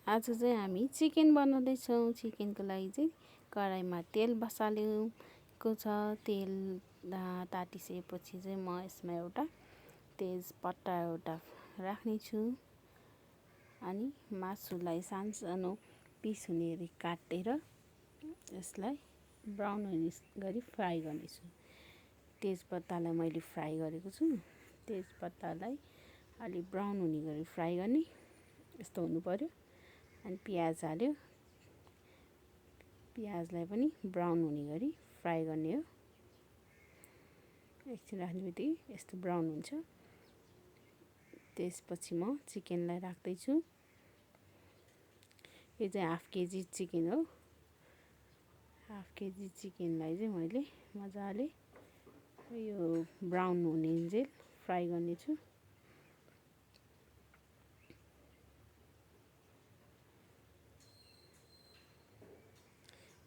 आज चाहिँ हामी चिकन बनाउँदैछौँ। चिकनको लागि चाहिँ कराईमा तेल बसालेको छ। तेल तातिसकेपछि चाहिँ म यसमा एउटा तेजपत्ता एउटा राख्ने छु अनि मासुलाई सानो पिस हुने गरी काटेर यसलाई ब्राउन हुने गरी फ्राई गर्नेछु। तेजपत्तालाई मैले फ्राई गरेको छु। तेजपत्तालाई अलि ब्राउन हुने गरी फ्राई गर्ने, यस्तो हुनु पर्यो। अनि प्याज हाल्यो, प्याजलाई पनि ब्राउन हुने गरी फ्राई गर्ने हो। एकछिन राख्ने बित्तिकै यस्तो ब्राउन हुन्छ। त्यसपछि म चिकनलाई राख्दैछु। यो चाहिँ हाफ केजी चिकन हो। हाफ केजी चिकनलाई चाहिँ मैले मजाले यो ब्राउन हुनेन्जेल फ्राई गर्नेछु।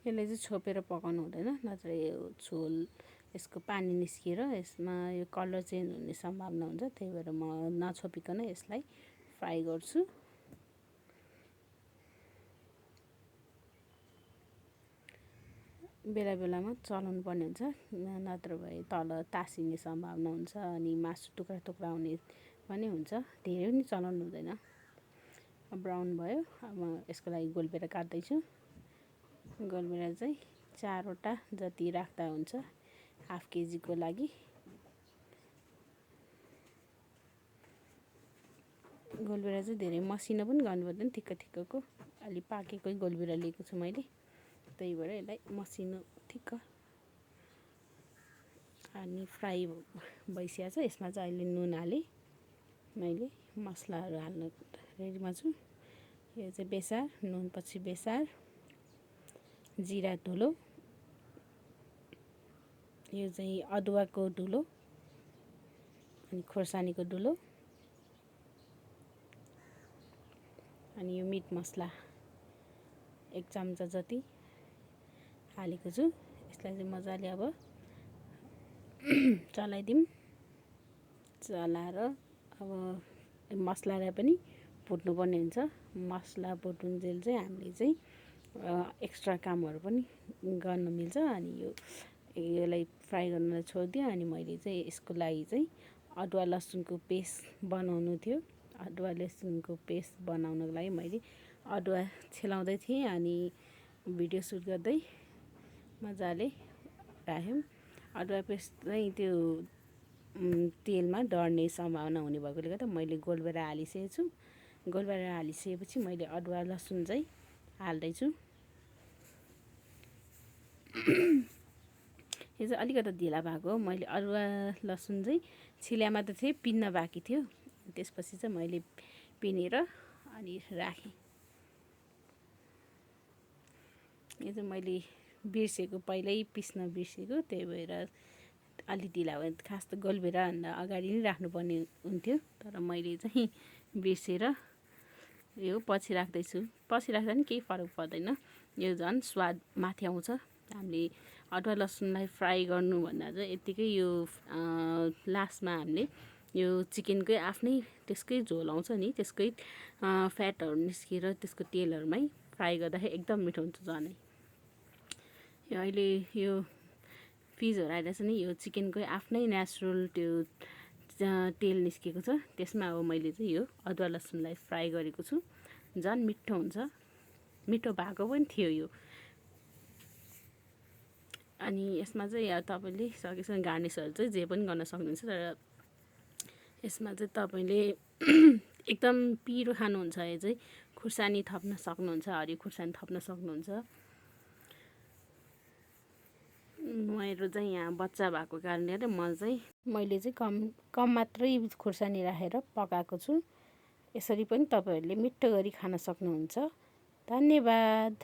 यसलाई चाहिँ छोपेर पकाउनु हुँदैन, नत्र यो झोल यसको पानी निस्किएर यसमा यो कलर चेन्ज हुने सम्भावना हुन्छ। त्यही भएर म नछोपिकन यसलाई फ्राई गर्छु। बेला बेलामा चलाउनु पर्ने हुन्छ, नत्र भए तल तासिने सम्भावना हुन्छ अनि मासु टुक्रा टुक्रा हुने पनि हुन्छ। धेरै पनि चलाउनु हुँदैन। ब्राउन भयो। अब म यसको लागि गोलबेरा काट्दैछु। गोलबेरा चाहिँ 4वटा जति राख्दा हुन्छ हाफ केजीको लागि। गोलबेरा चाहिँ धेरै मसिनो पनि गर्नु पर्दैन, ठिक्क ठिक्कको अलि पाकेकै गोलबेरा लिएको छु मैले। त्यही भएर यसलाई मसिनो ठिक्क अनि फ्राई भइसकेको छ। यसमा चाहिँ अहिले नुन हालेँ मैले, मसलाहरू हाल्न रेडीमा छु। यो चाहिँ बेसार, नुनपछि बेसार, जिरा धुलो, यो चाहिँ अदुवाको धुलो अनि खोर्सानीको धुलो अनि यो मिट मसला 1 चम्चा जति हालेको छु। यसलाई चाहिँ मजाले अब चलाइदिउँ। चलाएर अब मसलालाई पनि भुट्नुपर्ने हुन्छ। मसला भुटुन्जेल चाहिँ हामीले चाहिँ एक्स्ट्रा कामहरू पनि गर्न मिल्छ। अनि यसलाई फ्राई गर्नलाई छोडिदियो। अनि मैले चाहिँ यसको लागि चाहिँ अदुवा लसुनको पेस्ट बनाउनु थियो। अदुवा लसुनको पेस्ट बनाउनको लागि मैले अदुवा छिलाउँदै थिएँ अनि भिडियो सुट गर्दै मजाले राख्यौँ। अदुवा पेस्ट चाहिँ त्यो तेलमा डढ्ने सम्भावना हुने भएकोले गर्दा मैले गोलबेरा हालिसकेको छु। गोलबेरा हालिसकेपछि मैले अदुवा लसुन चाहिँ हाल्दैछु। यो चाहिँ अलिकति ढिला भएको हो। मैले अदुवा लसुन चाहिँ छिल्यामा त थिएँ, पिन्न बाँकी थियो। त्यसपछि चाहिँ मैले पिनेर अनि राखेँ। यो चाहिँ मैले बिर्सेको, पहिल्यै पिस्न बिर्सेको, त्यही भएर अलि ढिला भयो। खास त गोलबेराभन्दा अगाडि नै राख्नुपर्ने हुन्थ्यो, तर मैले चाहिँ बिर्सेर यो पछि राख्दैछु। पछि राख्दा पनि केही फरक पर्दैन, यो झन् स्वाद माथि आउँछ। हामीले अदुवा लसुनलाई फ्राई गर्नुभन्दा चाहिँ यत्तिकै यो लास्टमा हामीले यो चिकनकै आफ्नै त्यसकै झोल आउँछ नि, त्यसकै फ्याटहरू निस्किएर त्यसको तेलहरूमै फ्राई गर्दाखेरि एकदम मिठो हुन्छ झनै। यो अहिले यो फिसहरू आइरहेको छ नि, यो चिकनकै आफ्नै नेचुरल त्यो तेल निस्केको छ। त्यसमा अब मैले चाहिँ यो अदुवा लसुनलाई फ्राई गरेको छु। झन् मिठो हुन्छ, मिठो भएको पनि थियो यो। अनि यसमा चाहिँ तपाईँले सकेसम्म गार्निसहरू चाहिँ जे पनि गर्न सक्नुहुन्छ। तर यसमा चाहिँ तपाईँले एकदम पिरो खानुहुन्छ भने चाहिँ खुर्सानी थप्न सक्नुहुन्छ, हरियो खुर्सानी थप्न सक्नुहुन्छ। मेरो चाहिँ यहाँ बच्चा भएको कारणले मैले चाहिँ कम मात्रै खुर्सानी राखेर पकाएको छु। यसरी पनि तपाईँहरूले मिठो गरी खान सक्नुहुन्छ। धन्यवाद।